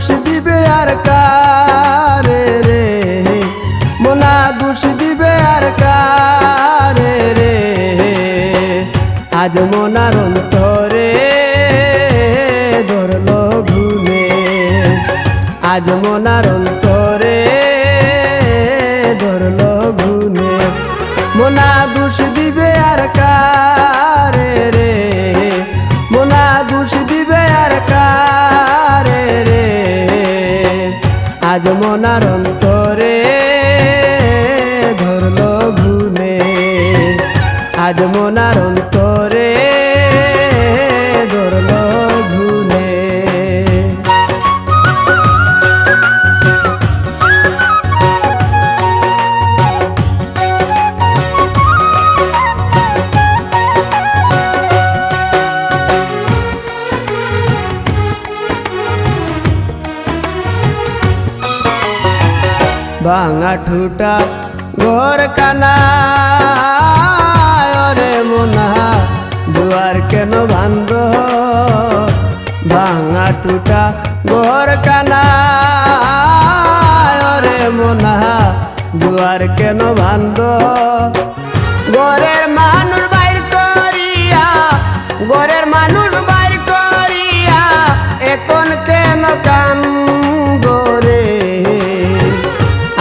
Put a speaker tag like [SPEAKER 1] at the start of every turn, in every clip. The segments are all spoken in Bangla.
[SPEAKER 1] দুষ দিবে আর কারে রে, মোনা দুষ দিবে আর কারে রে। আজ মোনার অন্তরে ধরলো ঘুমে, আজ মোনার অন্তরে ধরলো ঘুমে। মোনা দুষ দিবে আর কারে রে, মোনা দুষ দিবে আর কারে রে। আজ মোনার অন্তরে ধরলো ঘুমে, আজ মোনার অন্তরে ধরলো ঘুমে। ভাঙা ঠুটা ঘর কানা রে মোনা দুয়ার কেন বান্ধ, ভাঙা টুটা ঘর কানা রে মোনা দুয়ার কেন বান্ধ। ঘরের মানুষ বাইর করিয়া, ঘরের মানুষ বাইর করিয়া এখন কেন কান্দ রে।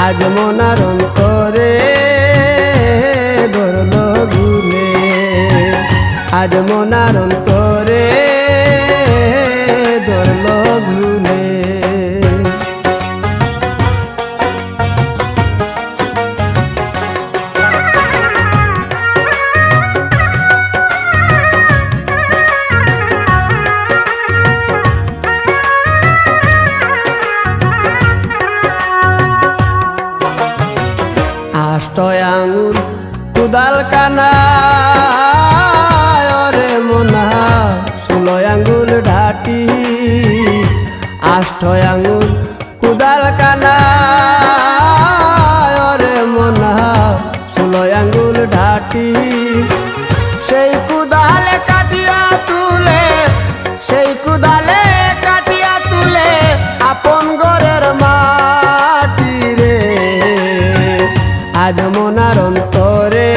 [SPEAKER 1] আজ মোনার অন্তরে ধরলো ঘুমে, আজ মোনার অন্তরে ধরলো ঘুমে। আষ্ট আঙুল কুদাল কানা রে মোনা 16 আঙ্গুল ঢাটি। আষ্ট আঙুল কুদাল কানা রে মোনা 16 আঙ্গুল ঢাটি। সেই কুদালে কাটিয়া তুলে, সেই কুদালে কাটিয়া তুলে আপন ঘরের মাটি রে। আজ মোনার অন্তরে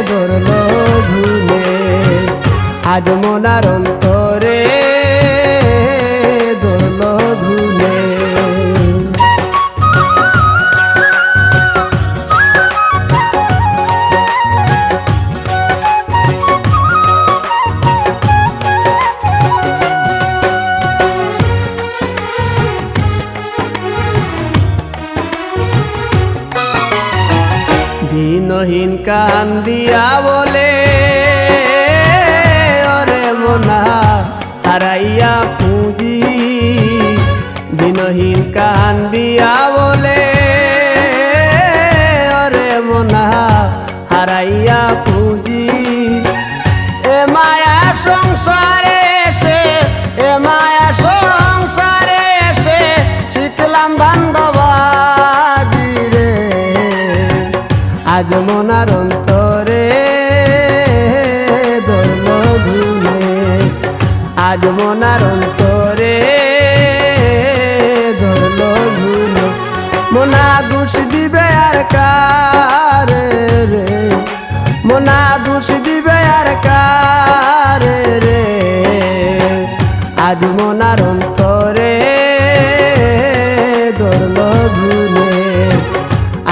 [SPEAKER 1] ধরলো ঘুমে, আজ মোনার অন্তরে ধরলো ঘুমে। দিনহীন কান্দিয়া বলে ওরে মোনা হারাইয়া পুঁজি। দিনহীন কান্দিয়া বলে ওরে মোনা হারাইয়া পুঁজি। এ মায়া সংসারে এসে, এ মায়া সংসারে এসে শিখলাম ধান্দাবাজি রে। আজ মোনার অন্তরে ধরলো ঘুমে, আজ মোনার অন্তরে ধরলো ঘুমে। মোনা দুষ দিবে আর কারে রে, মোনা দুষ দিবে আর কারে রে। আজ মোনার অন্তরে ধরলো ঘুমে,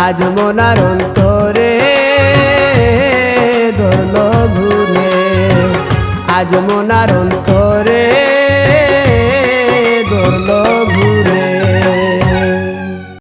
[SPEAKER 1] আজ মোনার অন্তরে ধরলো ঘুমে, আজ মোনার অন্তরে